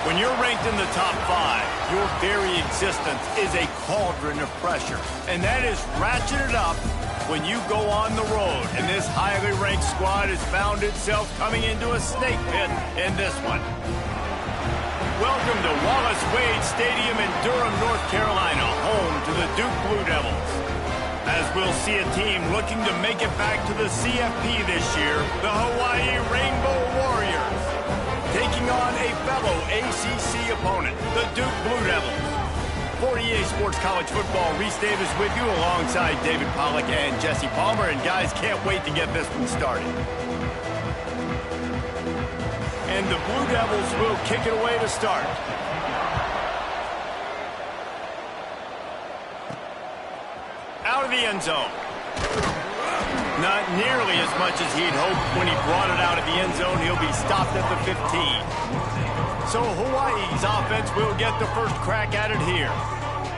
When you're ranked in the top 5, your very existence is a cauldron of pressure. And that is ratcheted up when you go on the road. And this highly ranked squad has found itself coming into a snake pit in this one. Welcome to Wallace Wade Stadium in Durham, North Carolina, home to the Duke Blue Devils. As we'll see a team looking to make it back to the CFP this year, the Hawaii Rainbow Warriors, taking on a fellow ACC opponent, the Duke Blue Devils. For EA Sports College Football, Reese Davis with you alongside David Pollack and Jesse Palmer. And guys, can't wait to get this one started. And the Blue Devils will kick it away to start. Out of the end zone. Not nearly as much as he'd hoped when he brought it out of the end zone. He'll be stopped at the 15. So Hawaii's offense will get the first crack at it here.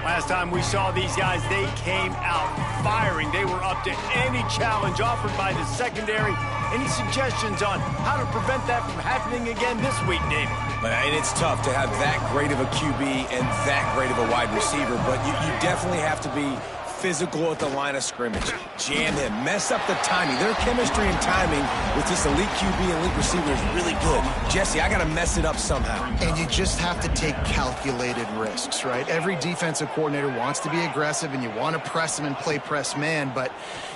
Last time we saw these guys, they came out firing. They were up to any challenge offered by the secondary. Any suggestions on how to prevent that from happening again this week, David? And it's tough to have that great of a QB and that great of a wide receiver, but you definitely have to be physical at the line of scrimmage. Jam him, mess up the timing. Their chemistry and timing with this elite QB and elite receiver is really good. Jesse, I got to mess it up somehow. And you just have to take calculated risks, right? Every defensive coordinator wants to be aggressive, and you want to press them and play press man, but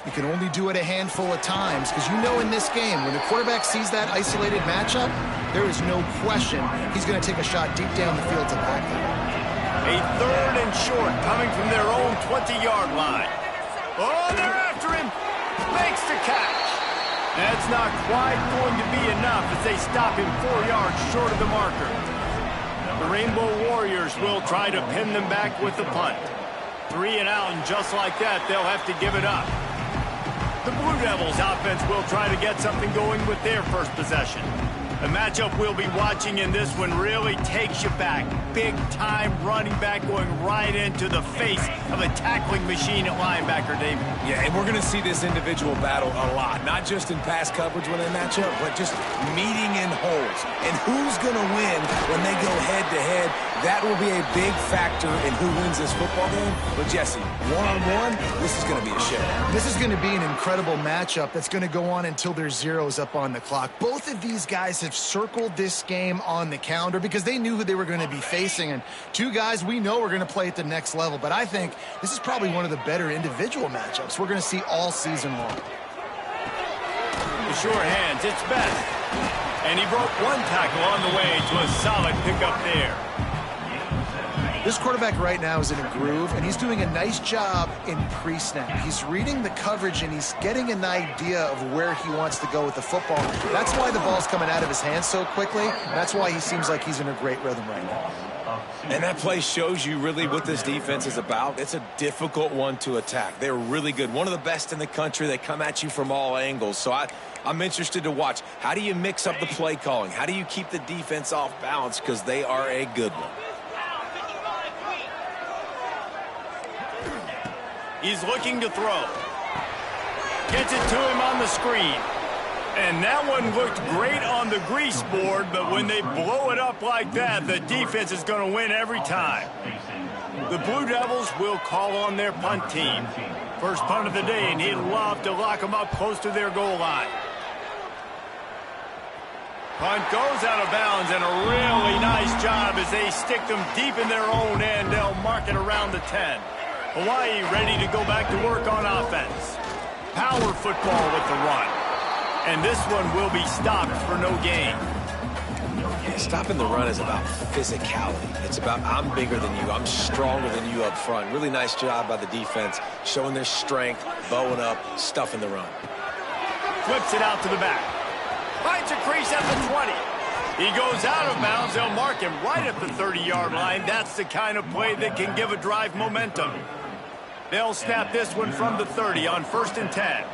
you can only do it a handful of times because you know in this game, when the quarterback sees that isolated matchup, there is no question he's going to take a shot deep down the field to back them. A third and short coming from their own 20-yard line. Oh, they're after him. Makes the catch. That's not quite going to be enough as they stop him 4 yards short of the marker. The Rainbow Warriors will try to pin them back with the punt. 3 and out, and just like that, they'll have to give it up. The Blue Devils offense will try to get something going with their first possession. The matchup we'll be watching in this one really takes you back. Big-time running back going right into the face of a tackling machine at linebacker, David. Yeah, and we're going to see this individual battle a lot. Not just in pass coverage when they match up, but just meeting in holes. And who's going to win when they go head-to-head? That will be a big factor in who wins this football game. But, Jesse, one-on-one, this is going to be a show. This is going to be an incredible matchup that's going to go on until there's zeros up on the clock. Both of these guys have circled this game on the calendar because they knew who they were going to be facing. And two guys we know are going to play at the next level. But I think this is probably one of the better individual matchups we're going to see all season long. The sure hands, it's best. And he broke one tackle on the way to a solid pickup there. This quarterback right now is in a groove, and he's doing a nice job in pre-snap. He's reading the coverage, and he's getting an idea of where he wants to go with the football. That's why the ball's coming out of his hands so quickly. That's why he seems like he's in a great rhythm right now. And that play shows you really what this defense is about. It's a difficult one to attack. They're really good. One of the best in the country. They come at you from all angles. So I'm interested to watch. How do you mix up the play calling? How do you keep the defense off balance? Because they are a good one. He's looking to throw. Gets it to him on the screen. And that one looked great on the grease board, but when they blow it up like that, the defense is going to win every time. The Blue Devils will call on their punt team. First punt of the day, and he'd love to lock them up close to their goal line. Punt goes out of bounds, and a really nice job as they stick them deep in their own end. They'll mark it around the 10. Hawaii ready to go back to work on offense. Power football with the run. And this one will be stopped for no gain. Yeah, stopping the run is about physicality. It's about I'm bigger than you. I'm stronger than you up front. Really nice job by the defense, showing their strength, bowing up, stuffing the run. Flips it out to the back. Finds a crease at the 20. He goes out of bounds. They'll mark him right at the 30-yard line. That's the kind of play that can give a drive momentum. They'll snap this one from the 30 on 1st and 10.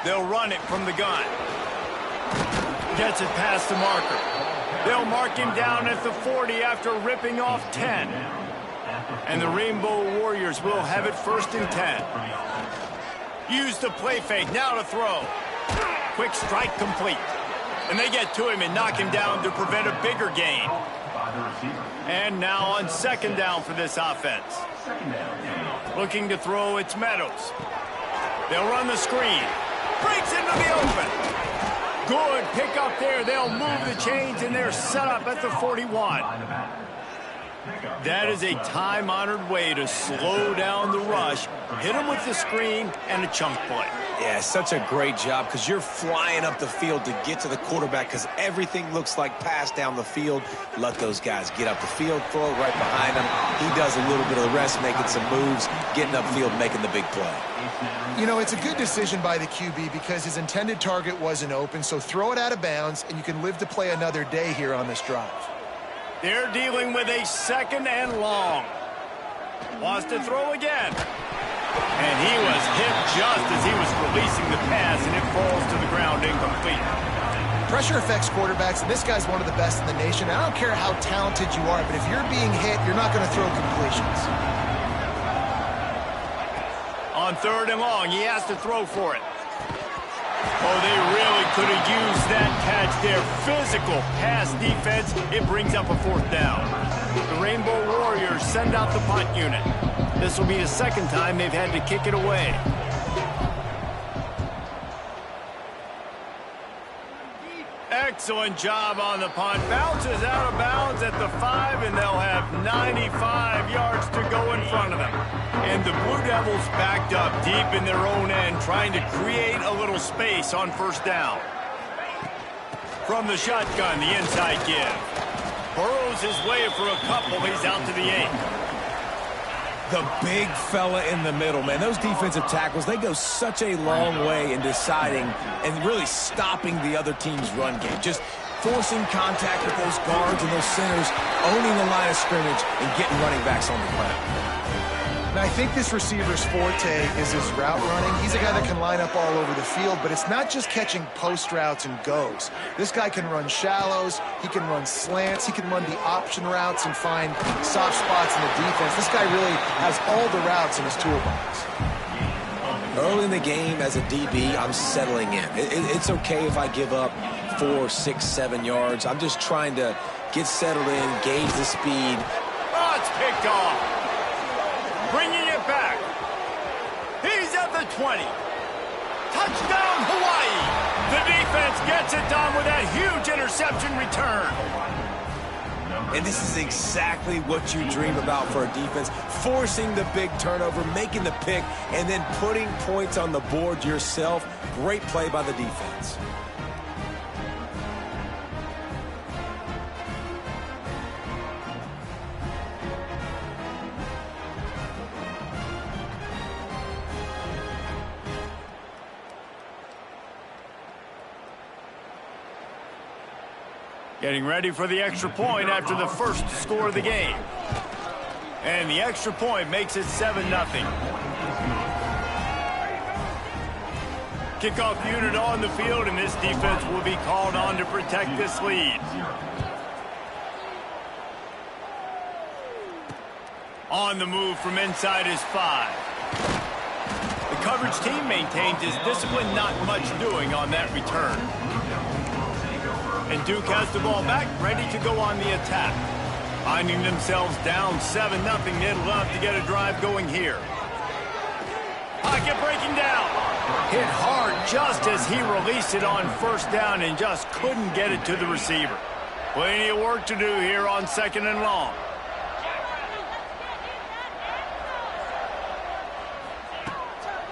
They'll run it from the gun. Gets it past the marker. They'll mark him down at the 40 after ripping off 10. And the Rainbow Warriors will have it 1st and 10. Use the play fake. Now to throw. Quick strike complete. And they get to him and knock him down to prevent a bigger gain. And now on second down for this offense. Looking to throw, it's Meadows. They'll run the screen. Breaks into the open. Good pick up there. They'll move the chains, and they're set up at the 41. That is a time-honored way to slow down the rush, hit them with the screen, and a chunk play. Yeah, such a great job because you're flying up the field to get to the quarterback because everything looks like pass down the field. Let those guys get up the field, throw it right behind him. He does a little bit of the rest, making some moves, getting upfield, making the big play. You know, it's a good decision by the QB because his intended target wasn't open, so throw it out of bounds, and you can live to play another day here on this drive. They're dealing with a second and long. Wants to throw again. And he was hit just as he was releasing the pass, and it falls to the ground incomplete. Pressure affects quarterbacks, and this guy's one of the best in the nation. I don't care how talented you are, but if you're being hit, you're not going to throw completions. On third and long, he has to throw for it. Oh, they really could have used that catch there. Physical pass defense. It brings up a fourth down. The Rainbow Warriors send out the punt unit. This will be the second time they've had to kick it away. Excellent job on the punt. Bounces out of bounds at the 5, and they'll have 95 yards to go in front of them. And the Blue Devils backed up deep in their own end, trying to create a little space on first down. From the shotgun, the inside give. Burrows his way for a couple. He's out to the 8. The big fella in the middle, man. Those defensive tackles, they go such a long way in deciding and really stopping the other team's run game. Just forcing contact with those guards and those centers, owning the line of scrimmage, and getting running backs on the ground. Now, I think this receiver's forte is his route running. He's a guy that can line up all over the field, but it's not just catching post routes and goes. This guy can run shallows, he can run slants, he can run the option routes and find soft spots in the defense. This guy really has all the routes in his toolbox. Early in the game as a DB, I'm settling in. It's okay if I give up 4, 6, 7 yards. I'm just trying to get settled in, gauge the speed. Oh, it's picked off. Bringing it back. He's at the 20. Touchdown, Hawaii. The defense gets it done with that huge interception return. And this is exactly what you dream about for a defense. Forcing the big turnover, making the pick, and then putting points on the board yourself. Great play by the defense. Getting ready for the extra point after the first score of the game. And the extra point makes it 7-0. Kickoff unit on the field, and this defense will be called on to protect this lead. On the move from inside his 5. The coverage team maintains his discipline, not much doing on that return. And Duke has the ball back, ready to go on the attack. Finding themselves down 7-0, they'd love to get a drive going here. Pocket breaking down. Hit hard just as he released it on first down and just couldn't get it to the receiver. Plenty of work to do here on second and long.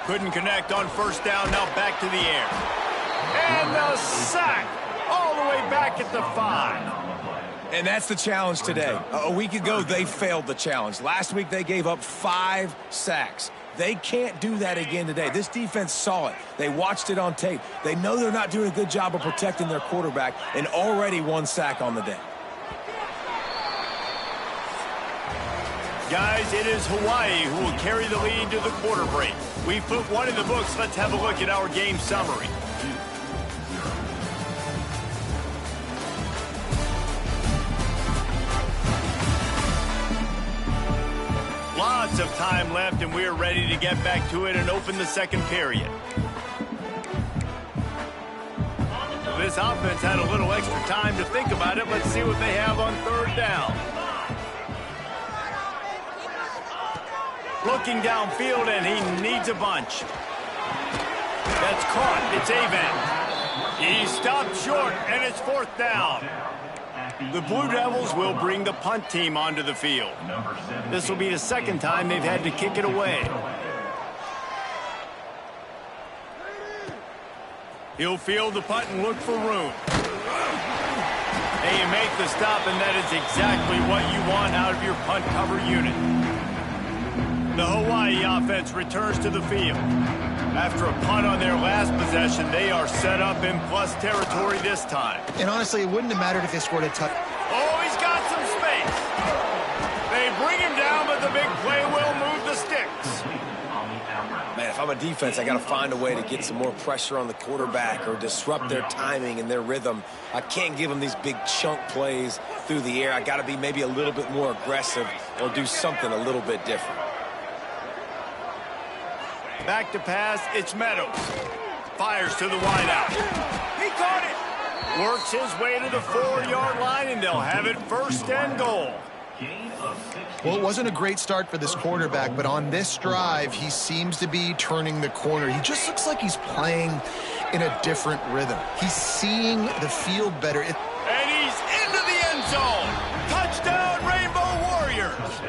Couldn't connect on first down, now back to the air. And the sack. All the way back at the 5. And that's the challenge today. A week ago, they failed the challenge. Last week, they gave up 5 sacks. They can't do that again today. This defense saw it. They watched it on tape. They know they're not doing a good job of protecting their quarterback, and already 1 sack on the day. Guys, it is Hawaii who will carry the lead to the quarter break. We've put one in the books. Let's have a look at our game summary. Lots of time left, and we're ready to get back to it and open the second period. this offense had a little extra time to think about it. Let's see what they have on third down. Looking downfield, and he needs a bunch. That's caught. It's Avent. He stopped short, and it's fourth down. The Blue Devils will bring the punt team onto the field. This will be the second time they've had to kick it away. He'll field the punt and look for room. And you make the stop, and that is exactly what you want out of your punt cover unit. The Hawaii offense returns to the field. After a punt on their last possession, they are set up in plus territory this time. And honestly, it wouldn't have mattered if they scored a touchdown. Oh, he's got some space. They bring him down, but the big play will move the sticks. Man, if I'm a defense, I got to find a way to get some more pressure on the quarterback or disrupt their timing and their rhythm. I can't give them these big chunk plays through the air. I got to be maybe a little bit more aggressive or do something a little bit different. Back to pass, it's Meadows. Fires to the wideout. He caught it. Works his way to the 4-yard line, and they'll have it first and goal. Well, it wasn't a great start for this quarterback, but on this drive, he seems to be turning the corner. He just looks like he's playing in a different rhythm. He's seeing the field better. And he's into the end zone. Touchdown, Rainbow Warriors.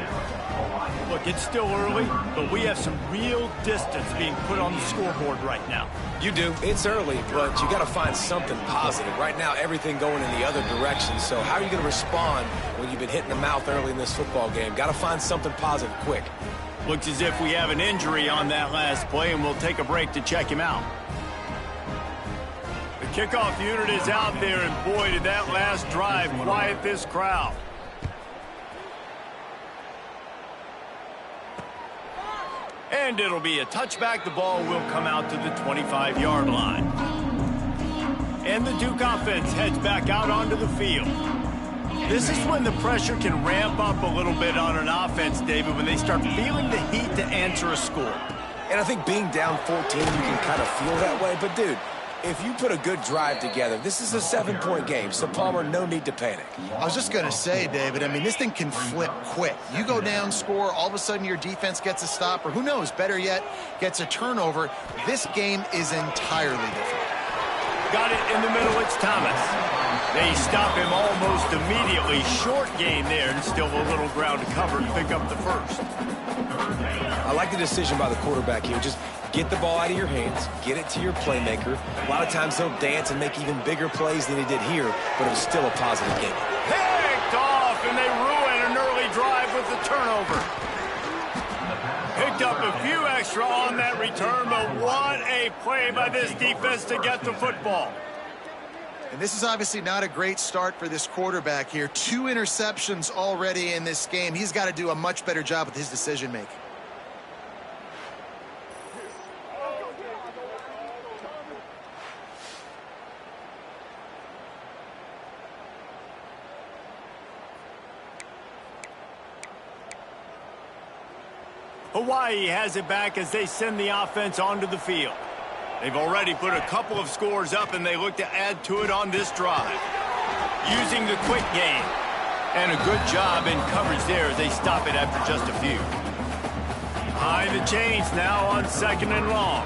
Look, it's still early, but we have some real distance being put on the scoreboard right now. You do. It's early, but you got to find something positive. Right now, everything going in the other direction. So how are you going to respond when you've been hit in the mouth early in this football game? Got to find something positive quick. Looks as if we have an injury on that last play, and we'll take a break to check him out. The kickoff unit is out there, and boy, did that last drive quiet this crowd. And it'll be a touchback. The ball will come out to the 25-yard line. And the Duke offense heads back out onto the field. This is when the pressure can ramp up a little bit on an offense, David, when they start feeling the heat to answer a score. And I think being down 14, you can kind of feel that way. But, dude, if you put a good drive together, this is a 7-point game. So, Palmer, no need to panic. I was just going to say, David, I mean, this thing can flip quick. You go down, score, all of a sudden your defense gets a stop, or who knows, better yet, gets a turnover. This game is entirely different. Got it in the middle, it's Thomas. They stop him almost immediately. Short gain there, and still a little ground to cover to pick up the first. I like the decision by the quarterback here. Just get the ball out of your hands, get it to your playmaker. A lot of times he'll dance and make even bigger plays than he did here, but it was still a positive game. Picked off, and they ruin an early drive with the turnover. Picked up a few extra on that return, but what a play by this defense to get the football. And this is obviously not a great start for this quarterback here. 2 interceptions already in this game. He's got to do a much better job with his decision-making. Hawaii has it back as they send the offense onto the field. They've already put a couple of scores up, and they look to add to it on this drive. Using the quick game. And a good job in coverage there as they stop it after just a few. High the chains now on 2nd and long.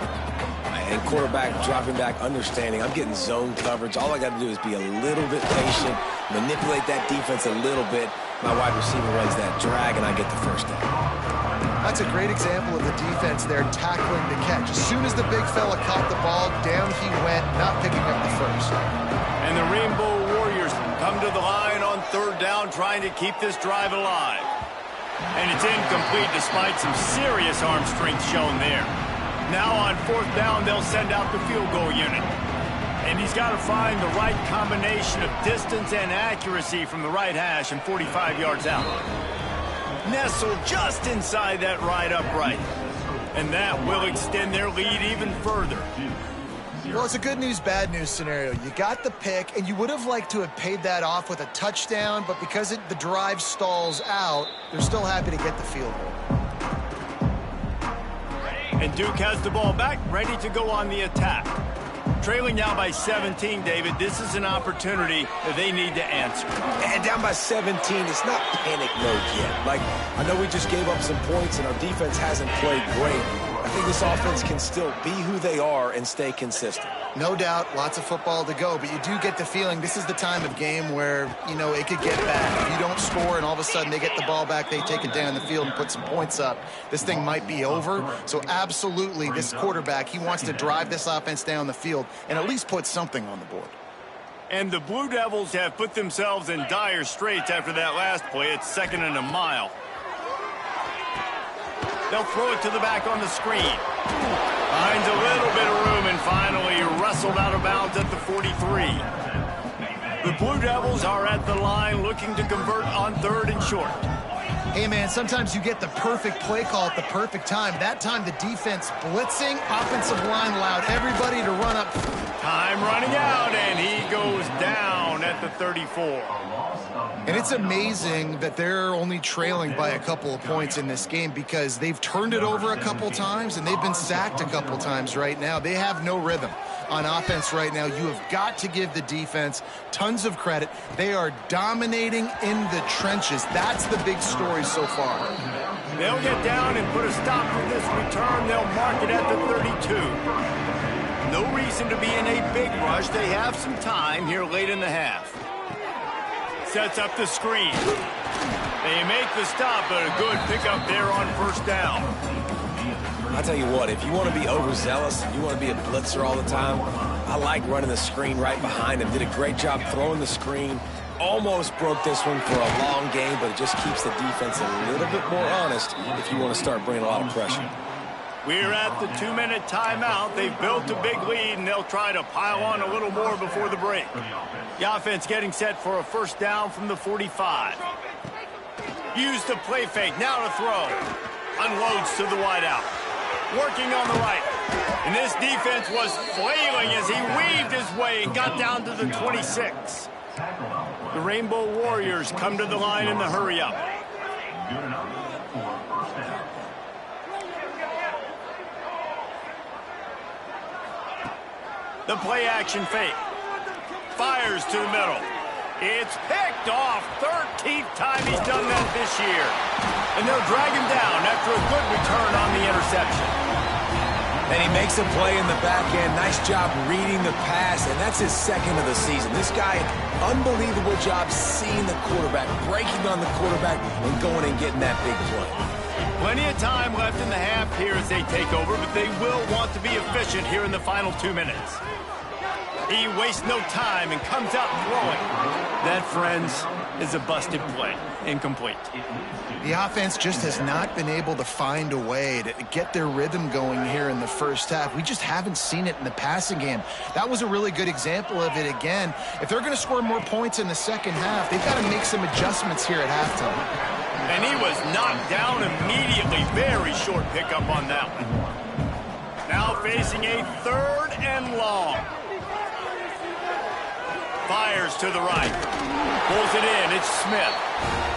And quarterback dropping back, understanding I'm getting zone coverage. All I got to do is be a little bit patient, manipulate that defense a little bit. My wide receiver runs that drag, and I get the first down. That's a great example of the defense there tackling the catch. As soon as the big fella caught the ball, down he went, not picking up the first. And the Rainbow Warriors come to the line on 3rd down, trying to keep this drive alive. And it's incomplete despite some serious arm strength shown there. Now on 4th down, they'll send out the field goal unit. And he's got to find the right combination of distance and accuracy from the right hash and 45 yards out. Nestled just inside that right upright. And that will extend their lead even further. Well, it's a good news, bad news scenario. You got the pick, and you would have liked to have paid that off with a touchdown, but because the drive stalls out, they're still happy to get the field goal. And Duke has the ball back, ready to go on the attack. Trailing now by 17, David. This is an opportunity that they need to answer. And down by 17, it's not panic mode yet. Like, I know we just gave up some points and our defense hasn't played great. I think this offense can still be who they are and stay consistent. No doubt, lots of football to go, but you do get the feeling this is the time of game where, you know, it could get bad. If you don't score and all of a sudden they get the ball back, they take it down the field and put some points up, this thing might be over. So absolutely, this quarterback, he wants to drive this offense down the field and at least put something on the board. And the Blue Devils have put themselves in dire straits after that last play. It's 2nd and a mile. They'll throw it to the back on the screen. Finds a little bit of room and finally wrestled out of bounds at the 43. The Blue Devils are at the line looking to convert on 3rd and short. Hey, man, sometimes you get the perfect play call at the perfect time. That time the defense blitzing, offensive line allowed everybody to run up. Time running out, and he goes down at the 34. And it's amazing that they're only trailing by a couple of points in this game because they've turned it over a couple times and they've been sacked a couple times right now. They have no rhythm on offense right now. You have got to give the defense tons of credit. They are dominating in the trenches. That's the big story so far. They'll get down and put a stop to this return. They'll mark it at the 32. No reason to be in a big rush. They have some time here late in the half. Sets up the screen. They make the stop, but a good pickup there on 1st down. I'll tell you what, if you want to be overzealous, you want to be a blitzer all the time, I like running the screen right behind him. Did a great job throwing the screen. Almost broke this one for a long game, but it just keeps the defense a little bit more honest if you want to start bringing a lot of pressure. We're at the 2-minute timeout. They've built a big lead, and they'll try to pile on a little more before the break. The offense getting set for a 1st down from the 45. Use the play fake. Now to throw. Unloads to the wideout. Working on the right. And this defense was flailing as he weaved his way and got down to the 26. The Rainbow Warriors come to the line in the hurry-up. The play-action fake. Fires to the middle. It's picked off. 13th time he's done that this year. And they'll drag him down after a good return on the interception. And he makes a play in the back end. Nice job reading the pass, and that's his 2nd of the season. This guy, unbelievable job seeing the quarterback, breaking on the quarterback, and going and getting that big play. Plenty of time left in the half here as they take over, but they will want to be efficient here in the final 2 minutes. He wastes no time and comes out throwing. That, friends, is a busted play. Incomplete. The offense just has not been able to find a way to get their rhythm going here in the 1st half. We just haven't seen it in the passing game. That was a really good example of it again. If they're going to score more points in the 2nd half, they've got to make some adjustments here at halftime. And he was knocked down immediately. Very short pickup on that one. Now facing a 3rd and long. Fires to the right. Pulls it in. It's Smith.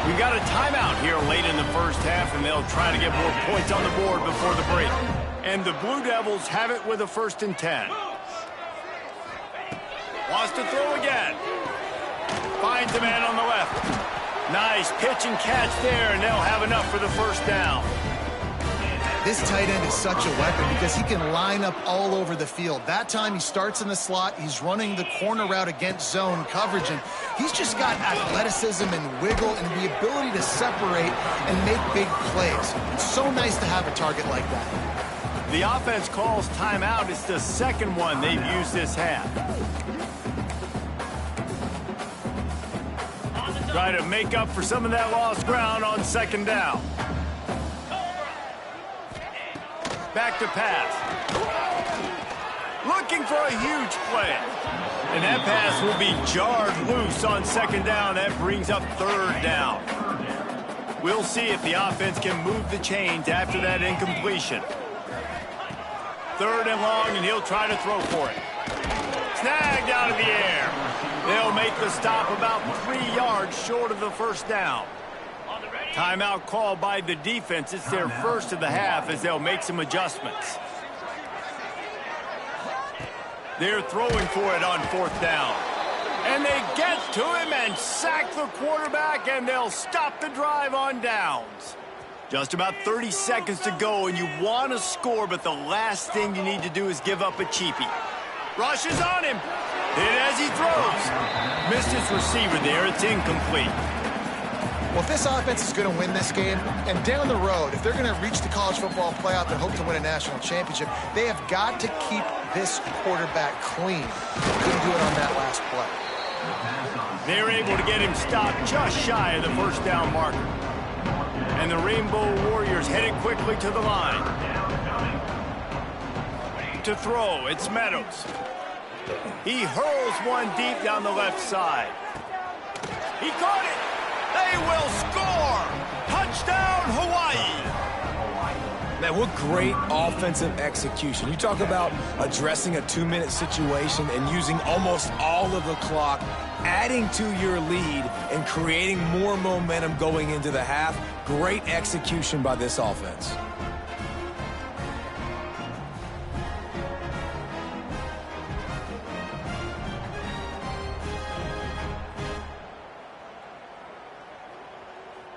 We've got a timeout here late in the 1st half, and they'll try to get more points on the board before the break. And the Blue Devils have it with a 1st and 10. Wants to throw again. Finds a man on the left. Nice pitch and catch there, and they'll have enough for the 1st down. This tight end is such a weapon because he can line up all over the field. That time he starts in the slot. He's running the corner route against zone coverage, and he's just got athleticism and wiggle and the ability to separate and make big plays. It's so nice to have a target like that. The offense calls timeout. It's the 2nd one they've used this half. Try to make up for some of that lost ground on 2nd down. Back to pass. Looking for a huge play. And that pass will be jarred loose on 2nd down. That brings up 3rd down. We'll see if the offense can move the chains after that incompletion. 3rd and long, and he'll try to throw for it. Snagged out of the air. They'll make the stop about 3 yards short of the 1st down. Timeout called by the defense. It's their 1st of the half as they'll make some adjustments. They're throwing for it on 4th down. And they get to him and sack the quarterback, and they'll stop the drive on downs. Just about 30 seconds to go, and you want to score, but the last thing you need to do is give up a cheapie. Rush is on him. Hit as he throws. Missed his receiver there. It's incomplete. Well, if this offense is going to win this game, and down the road, if they're going to reach the college football playoff and hope to win a national championship, they have got to keep this quarterback clean. Couldn't do it on that last play. They're able to get him stopped just shy of the 1st down marker. And the Rainbow Warriors headed quickly to the line. To throw, it's Meadows. He hurls one deep down the left side. He caught it. They will score. Touchdown, Hawaii. Man, what great offensive execution. You talk about addressing a 2-minute situation and using almost all of the clock, adding to your lead and creating more momentum going into the half. Great execution by this offense.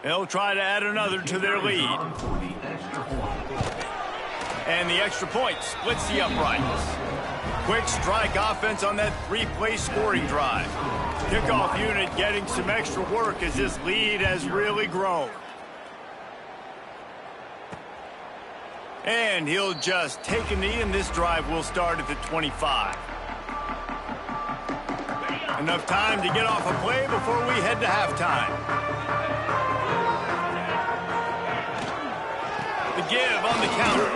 They'll try to add another to their lead. And the extra point splits the uprights. Quick strike offense on that 3-play scoring drive. Kickoff unit getting some extra work as this lead has really grown. And he'll just take a knee, and this drive will start at the 25. Enough time to get off a play before we head to halftime. The give on the counter.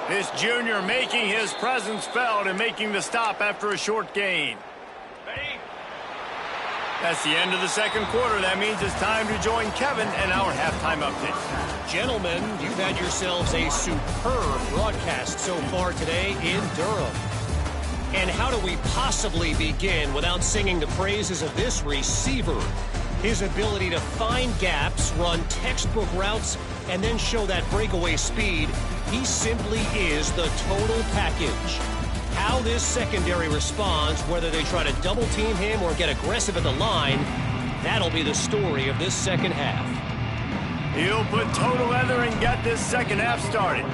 This junior making his presence felt and making the stop after a short gain. That's the end of the 2nd quarter. That means it's time to join Kevin and our halftime update. Gentlemen, you've had yourselves a superb broadcast so far today in Durham. And how do we possibly begin without singing the praises of this receiver? His ability to find gaps, run textbook routes, and then show that breakaway speed. He simply is the total package. How this secondary responds, whether they try to double team him or get aggressive at the line, that'll be the story of this 2nd half. He'll put total leather and get this 2nd half started.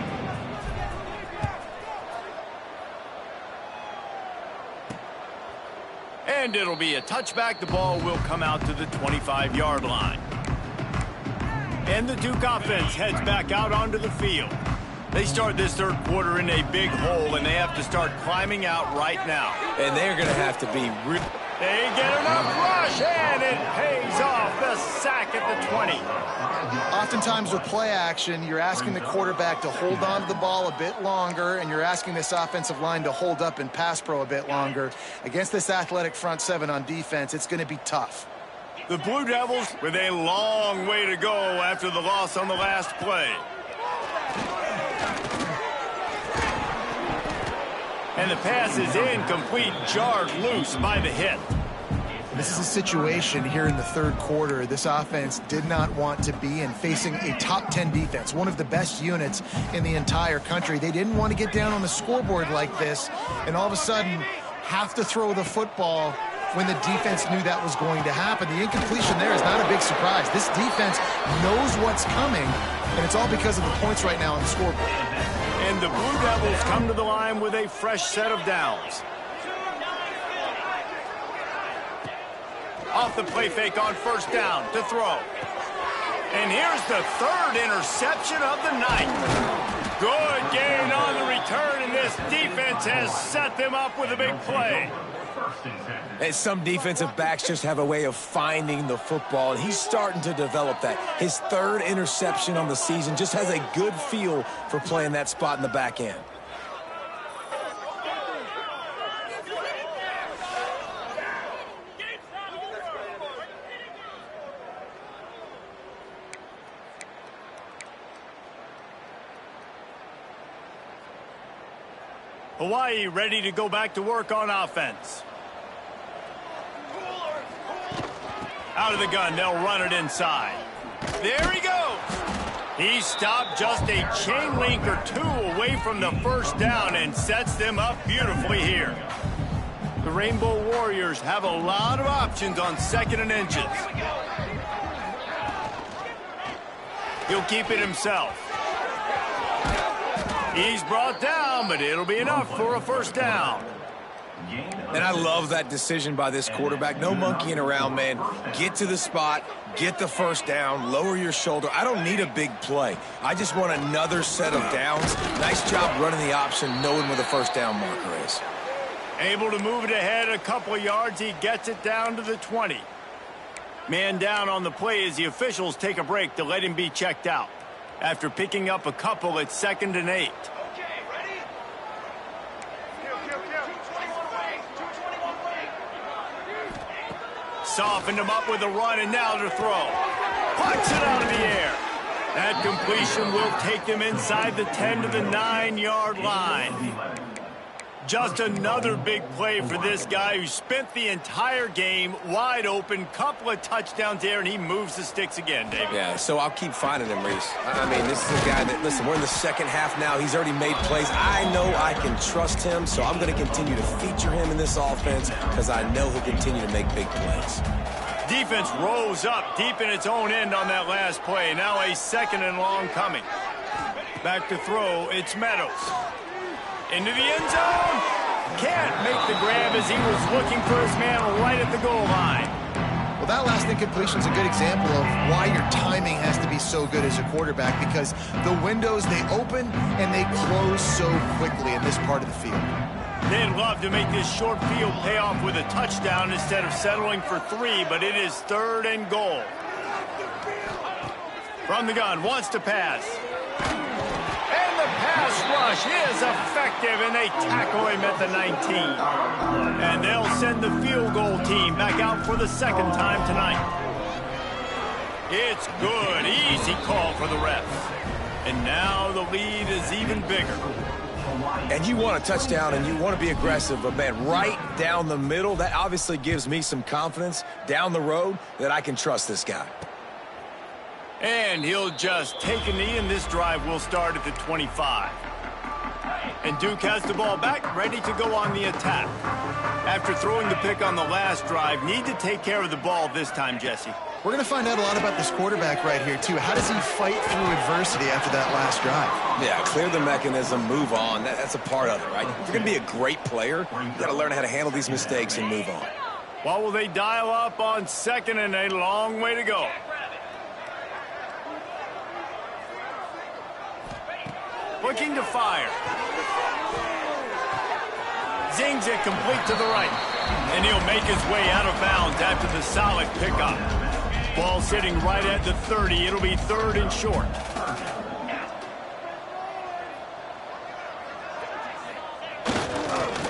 And it'll be a touchback. The ball will come out to the 25-yard line. And the Duke offense heads back out onto the field. They start this 3rd quarter in a big hole, and they have to start climbing out right now. And they're going to have to be real. They get enough rush, and it pays off. The sack at the 20. Oftentimes with play action, you're asking the quarterback to hold on to the ball a bit longer, and you're asking this offensive line to hold up in pass pro a bit longer. Against this athletic front 7 on defense, it's going to be tough. The Blue Devils with a long way to go after the loss on the last play. And the pass is incomplete, jarred loose by the hit. This is a situation here in the 3rd quarter this offense did not want to be in, facing a top 10 defense, one of the best units in the entire country. They didn't want to get down on the scoreboard like this and all of a sudden have to throw the football when the defense knew that was going to happen. The incompletion there is not a big surprise. This defense knows what's coming, and it's all because of the points right now on the scoreboard. And the Blue Devils come to the line with a fresh set of downs. Off the play fake on 1st down to throw. And here's the 3rd interception of the night. Good gain on the return, and this defense has set them up with a big play. And some defensive backs just have a way of finding the football, and he's starting to develop that. His 3rd interception on the season, just has a good feel for playing that spot in the back end. Hawaii ready to go back to work on offense. Out of the gun, they'll run it inside. There he goes. He stopped just a chain link or 2 away from the 1st down and sets them up beautifully here. The Rainbow Warriors have a lot of options on 2nd and inches. He'll keep it himself. He's brought down, but it'll be enough for a first down. And I love that decision by this quarterback. No monkeying around, man. Get to the spot, get the first down, lower your shoulder. I don't need a big play. I just want another set of downs. Nice job running the option, knowing where the first down marker is. Able to move it ahead a couple of yards. He gets it down to the 20. Man down on the play as the officials take a break to let him be checked out. After picking up a couple at 2nd and 8. Softened him up with a run, and now to throw. Puts it out of the air. That completion will take them inside the 10 to the 9-yard line. Just another big play for this guy who spent the entire game wide open. Couple of touchdowns there, and he moves the sticks again, David. Yeah, so I'll keep finding him, Reese. I mean, this is a guy that, listen, we're in the second half now. He's already made plays. I know I can trust him, so I'm going to continue to feature him in this offense because I know he'll continue to make big plays. Defense rose up deep in its own end on that last play. Now a 2nd and long coming. Back to throw, it's Meadows. Into the end zone. Can't make the grab as he was looking for his man right at the goal line. Well, that last incompletion is a good example of why your timing has to be so good as a quarterback, because the windows, they open and they close so quickly in this part of the field. They'd love to make this short field pay off with a touchdown instead of settling for 3, but it is 3rd and goal. From the gun, wants to pass. And the pass rush is effective, and they tackle him at the 19. And they'll send the field goal team back out for the 2nd time tonight. It's good. Easy call for the refs. And now the lead is even bigger. And you want a touchdown and you want to be aggressive, but, man, right down the middle, that obviously gives me some confidence down the road that I can trust this guy. And he'll just take a knee, and this drive will start at the 25. And Duke has the ball back, ready to go on the attack. After throwing the pick on the last drive, need to take care of the ball this time, Jesse. We're going to find out a lot about this quarterback right here, too. How does he fight through adversity after that last drive? Yeah, clear the mechanism, move on. That's a part of it, right? If you're going to be a great player, you got to learn how to handle these mistakes and move on. What will they dial up on 2nd and a long way to go? Looking to fire. Zings it complete to the right. And he'll make his way out of bounds after the solid pickup. Ball sitting right at the 30. It'll be 3rd and short.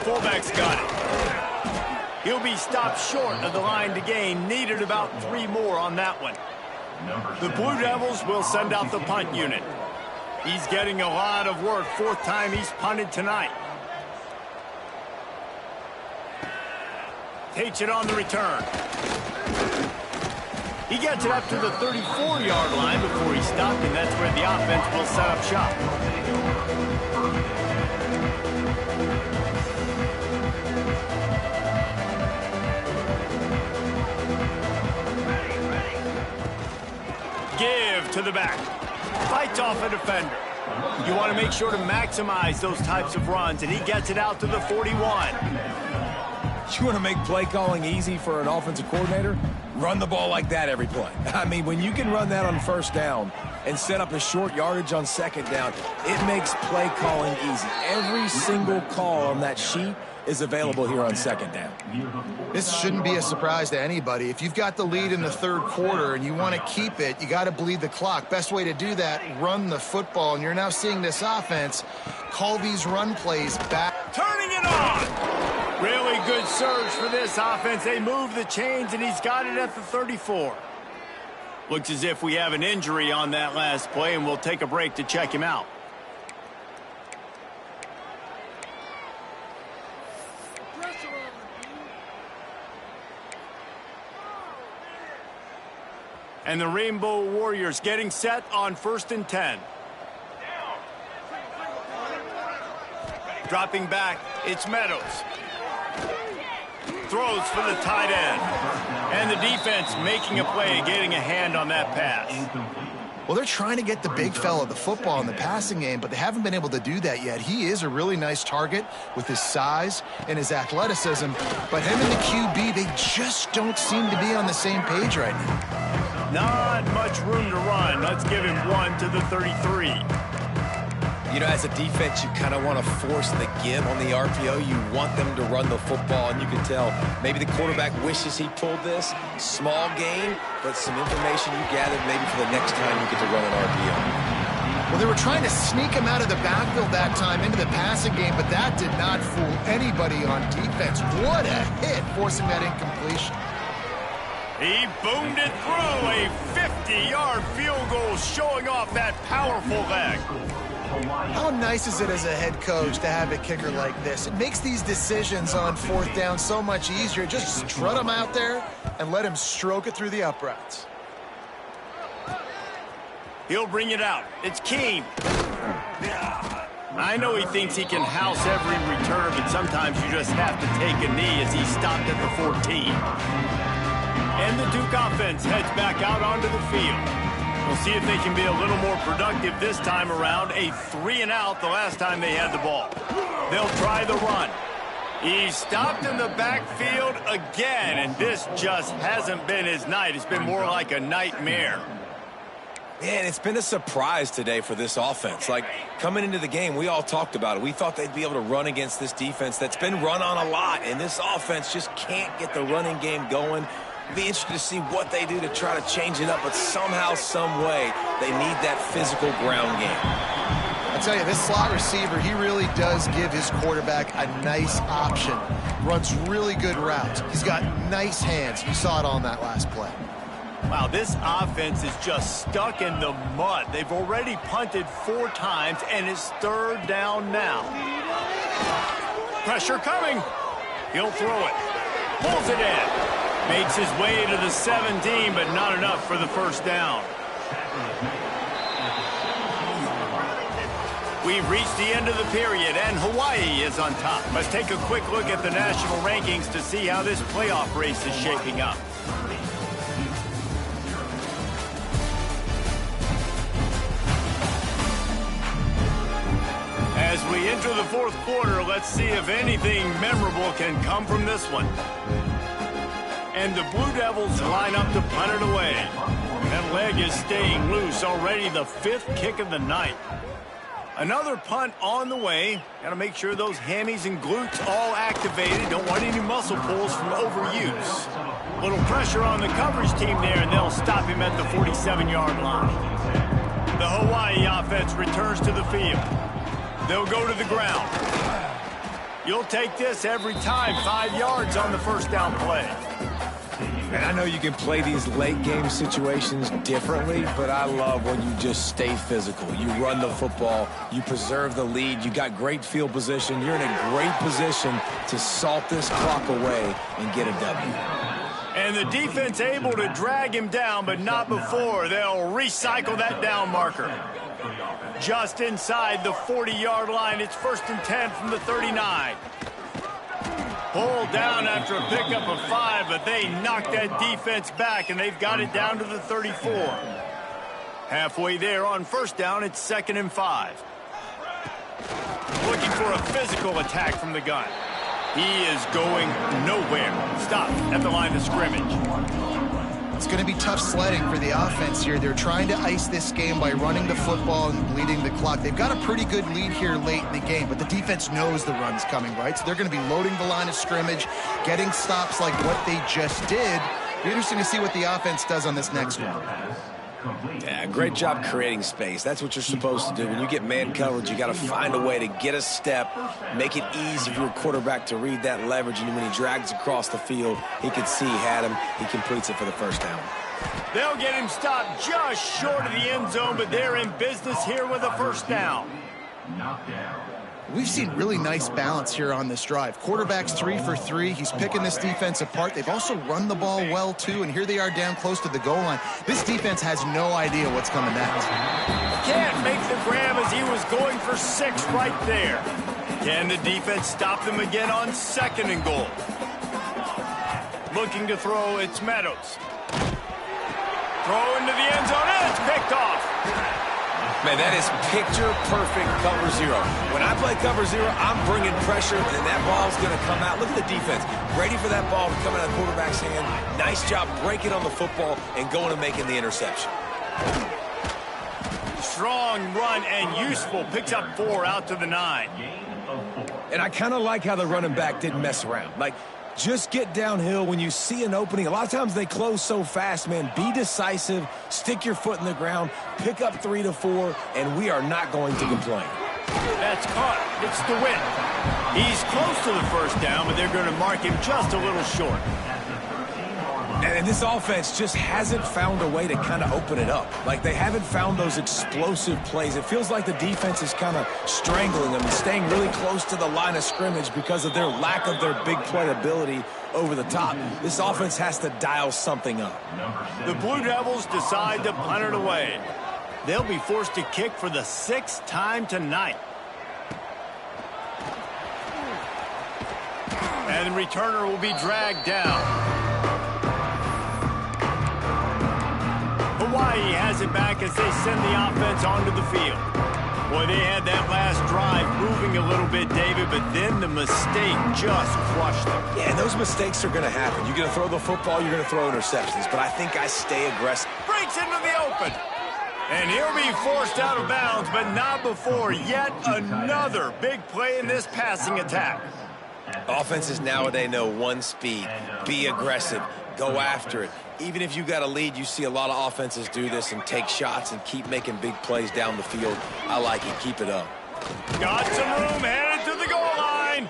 Fullback's got it. He'll be stopped short of the line to gain. Needed about 3 more on that one. The Blue Devils will send out the punt unit. He's getting a lot of work. 4th time he's punted tonight. Takes it on the return. He gets it up to the 34-yard line before he's stopped, and that's where the offense will set up shop. Give to the back. Fights off a defender. You want to make sure to maximize those types of runs, and he gets it out to the 41. You want to make play calling easy for an offensive coordinator? Run the ball like that every play. I mean, when you can run that on 1st down and set up a short yardage on 2nd down, it makes play calling easy. Every single call on that sheet is available here on 2nd down. This shouldn't be a surprise to anybody. If you've got the lead in the 3rd quarter and you want to keep it, you got to bleed the clock. Best way to do that, run the football. And you're now seeing this offense call these run plays back. Turning it on! Really good surge for this offense. They move the chains, and he's got it at the 34. Looks as if we have an injury on that last play, and we'll take a break to check him out. And the Rainbow Warriors getting set on 1st and 10. Dropping back, it's Meadows. throws for the tight end. And the defense making a play, getting a hand on that pass. Well, they're trying to get the big fella the football in the passing game, but they haven't been able to do that yet. He is a really nice target with his size and his athleticism, but him and the QB, they just don't seem to be on the same page right now. Not much room to run. Let's give him 1 to the 33. You know, as a defense, you kind of want to force the give on the RPO. You want them to run the football, and you can tell maybe the quarterback wishes he pulled this. Small gain, but some information you gathered maybe for the next time you get to run an RPO. Well, they were trying to sneak him out of the backfield that time into the passing game, but that did not fool anybody on defense. What a hit, forcing that incompletion. He boomed it through. A 50-yard field goal showing off that powerful leg. How nice is it as a head coach to have a kicker like this? It makes these decisions on 4th down so much easier. Just strut him out there and let him stroke it through the uprights. He'll bring it out. It's Keene. I know he thinks he can house every return, but sometimes you just have to take a knee as he stopped at the 14. And the Duke offense heads back out onto the field. We'll see if they can be a little more productive this time around. A 3-and-out the last time they had the ball. They'll try the run. He stopped in the backfield again, and this just hasn't been his night. It's been more like a nightmare. Man, it's been a surprise today for this offense. Like, coming into the game, we all talked about it. We thought they'd be able to run against this defense that's been run on a lot, and this offense just can't get the running game going. Be interested to see what they do to try to change it up, but somehow, some way, they need that physical ground game. I'll tell you, this slot receiver, he really does give his quarterback a nice option. Runs really good routes. He's got nice hands. You saw it on that last play. Wow, this offense is just stuck in the mud. They've already punted 4 times, and it's 3rd down now. Pressure coming. He'll throw it. Pulls it in. Makes his way to the 17, but not enough for the 1st down. We've reached the end of the period, and Hawaii is on top. Let's take a quick look at the national rankings to see how this playoff race is shaping up. As we enter the 4th quarter, let's see if anything memorable can come from this one. And the Blue Devils line up to punt it away. That leg is staying loose, already the 5th kick of the night. Another punt on the way. Got to make sure those hammies and glutes all activated. Don't want any muscle pulls from overuse. Little pressure on the coverage team there, and they'll stop him at the 47-yard line. The Hawaii offense returns to the field. They'll go to the ground. You'll take this every time. 5 yards on the 1st down play. And I know you can play these late game situations differently, but I love when you just stay physical. You run the football, you preserve the lead, you got great field position, you're in a great position to salt this clock away and get a W. And the defense able to drag him down, but not before. They'll recycle that down marker. Just inside the 40-yard line, it's 1st and 10 from the 39. Pulled down after a pickup of 5, but they knocked that defense back, and they've got it down to the 34. Halfway there on 1st down, it's 2nd and 5. Looking for a physical attack from the gun. He is going nowhere. Stopped at the line of scrimmage. It's going to be tough sledding for the offense here. They're trying to ice this game by running the football and bleeding the clock. They've got a pretty good lead here late in the game, but the defense knows the run's coming, right? So they're going to be loading the line of scrimmage, getting stops like what they just did. It'll be interesting to see what the offense does on this next one. Yeah, great job creating space. That's what you're supposed to do. When you get man coverage, you got to find a way to get a step, make it easy for your quarterback to read that leverage, and when he drags across the field, he can see he had him. He completes it for the 1st down. They'll get him stopped just short of the end zone, but they're in business here with a 1st down. We've seen really nice balance here on this drive. Quarterback's 3 for 3. He's picking this defense apart. They've also run the ball well, too, and here they are down close to the goal line. This defense has no idea what's coming next. Can't make the grab as he was going for 6 right there. Can the defense stop them again on 2nd and goal? Looking to throw, it's Meadows. Throw into the end zone, and it's picked off. Man, that is picture-perfect cover zero. When I play cover zero, I'm bringing pressure, and that ball's going to come out. Look at the defense. Ready for that ball to come out of the quarterback's hand. Nice job breaking on the football and going and making the interception. Strong run and useful. Picks up 4 out to the 9. And I kind of like how the running back didn't mess around. Like, just get downhill when you see an opening. A lot of times they close so fast, man. Be decisive, stick your foot in the ground, pick up 3 to 4, and we are not going to complain. That's caught. It's the win. He's close to the first down, but they're going to mark him just a little short. And this offense just hasn't found a way to kind of open it up. Like, they haven't found those explosive plays. It feels like the defense is kind of strangling them and staying really close to the line of scrimmage because of their lack of their big play ability over the top. This offense has to dial something up. The Blue Devils decide to punt it away. They'll be forced to kick for the 6th time tonight. And the returner will be dragged down. Hawaii has it back as they send the offense onto the field. Boy, they had that last drive moving a little bit, David, but then the mistake just crushed them. Yeah, and those mistakes are going to happen. You're going to throw the football, you're going to throw interceptions, but I think I stay aggressive. Breaks into the open. And he'll be forced out of bounds, but not before yet another big play in this passing attack. Offenses nowadays know one speed. Be aggressive. Go after it. Even if you got a lead, you see a lot of offenses do this and take shots and keep making big plays down the field. I like it. Keep it up. Got some room, headed to the goal line.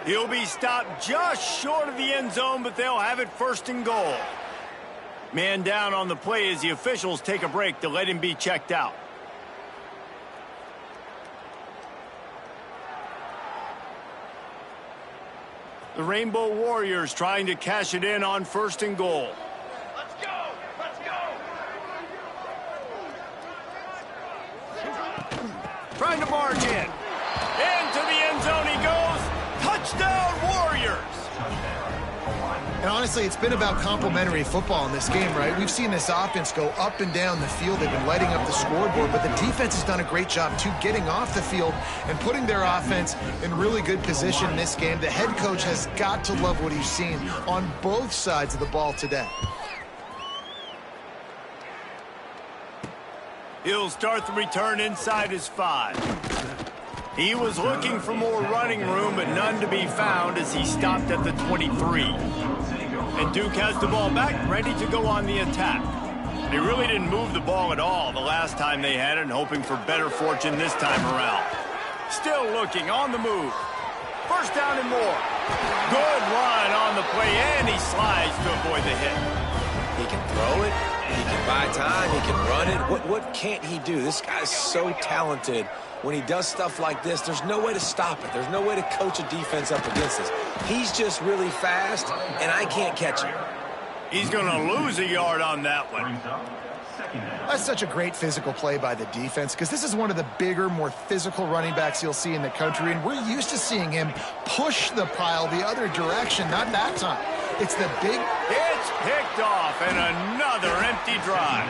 He'll be stopped just short of the end zone, but they'll have it 1st and goal. Man down on the play as the officials take a break to let him be checked out. The Rainbow Warriors trying to cash it in on 1st and goal. Let's go! Let's go! Trying to barge in. Into the end zone he goes. Touchdown Warriors! And honestly, it's been about complementary football in this game, right? We've seen this offense go up and down the field. They've been lighting up the scoreboard, but the defense has done a great job, too, getting off the field and putting their offense in really good position in this game. The head coach has got to love what he's seen on both sides of the ball today. He'll start the return inside his 5. He was looking for more running room, but none to be found as he stopped at the 23. And Duke has the ball back, ready to go on the attack. They really didn't move the ball at all the last time they had it, and hoping for better fortune this time around. Still looking on the move. 1st down and more. Good run on the play, and he slides to avoid the hit. He can throw it. He can buy time. He can run it. What can't he do? This guy's so talented. When he does stuff like this, there's no way to stop it. There's no way to coach a defense up against this. He's just really fast, and I can't catch him. He's going to lose a yard on that one. That's such a great physical play by the defense because this is one of the bigger, more physical running backs you'll see in the country, and we're used to seeing him push the pile the other direction, not that time. It's the big... It's picked off, and another empty drive.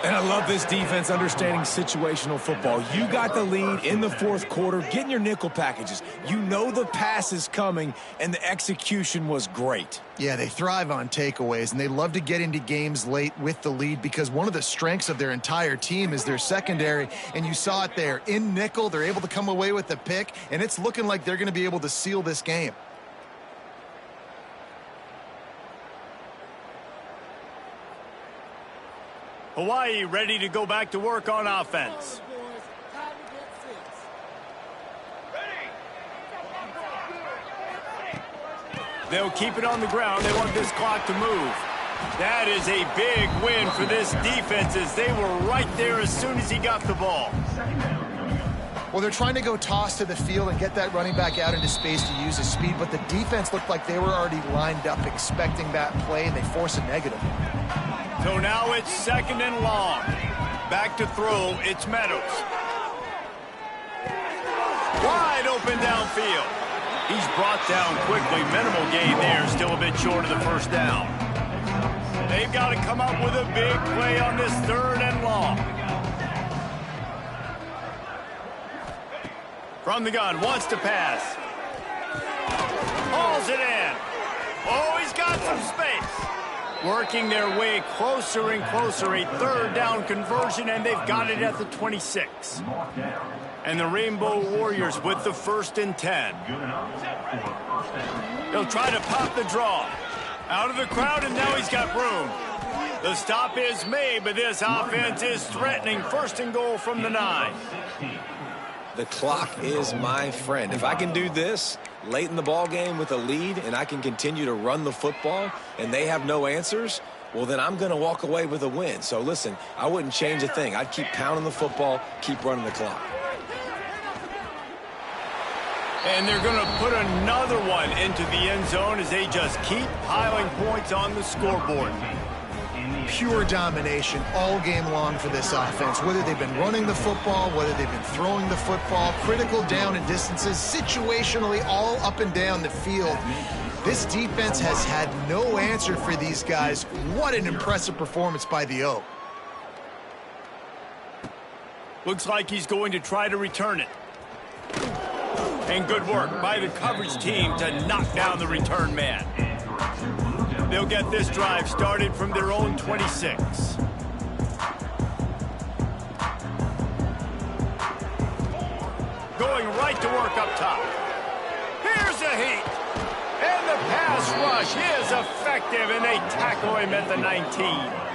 And I love this defense understanding situational football. You got the lead in the 4th quarter, getting your nickel packages. You know the pass is coming, and the execution was great. Yeah, they thrive on takeaways, and they love to get into games late with the lead because one of the strengths of their entire team is their secondary, and you saw it there. In nickel, they're able to come away with the pick, and it's looking like they're going to be able to seal this game. Hawaii ready to go back to work on offense. They'll keep it on the ground. They want this clock to move. That is a big win for this defense as they were right there as soon as he got the ball. Well, they're trying to go toss to the field and get that running back out into space to use his speed, but the defense looked like they were already lined up expecting that play, and they force a negative. So now it's 2nd and long. Back to throw, it's Meadows. Wide open downfield. He's brought down quickly. Minimal gain there. Still a bit short of the first down. They've got to come up with a big play on this 3rd and long. From the gun, wants to pass. Hauls it in. Oh, he's got some space. Working their way closer and closer. A 3rd down conversion, and they've got it at the 26. And the Rainbow Warriors with the 1st and 10. He'll try to pop the draw. Out of the crowd, and now he's got room. The stop is made, but this offense is threatening. 1st and goal from the 9. The clock is my friend. If I can do this late in the ball game with a lead and I can continue to run the football and they have no answers, well, then I'm going to walk away with a win. So, listen, I wouldn't change a thing. I'd keep pounding the football, keep running the clock. And they're going to put another one into the end zone as they just keep piling points on the scoreboard. Pure domination all game long for this offense. Whether they've been running the football, whether they've been throwing the football, critical down and distances, situationally all up and down the field. This defense has had no answer for these guys. What an impressive performance by the Oak. Looks like he's going to try to return it. And good work by the coverage team to knock down the return man. They'll get this drive started from their own 26. Going right to work up top. Here's a heat. And the pass rush is effective, and they tackle him at the 19.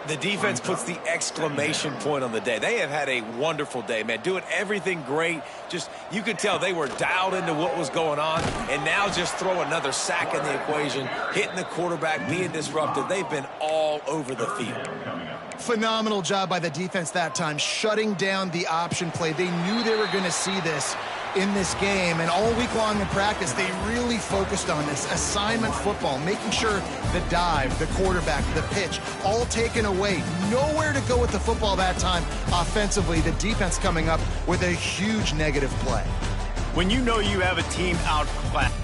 The defense puts the exclamation point on the day. They have had a wonderful day, man. Doing everything great. Just, you could tell they were dialed into what was going on. And now just throw another sack in the equation, hitting the quarterback, being disruptive. They've been all over the field. Phenomenal job by the defense that time, shutting down the option play. They knew they were going to see this in this game, and all week long in practice, they really focused on this assignment football, making sure the dive, the quarterback, the pitch, all taken away. Nowhere to go with the football that time offensively. The defense coming up with a huge negative play. When you know you have a team outclassed,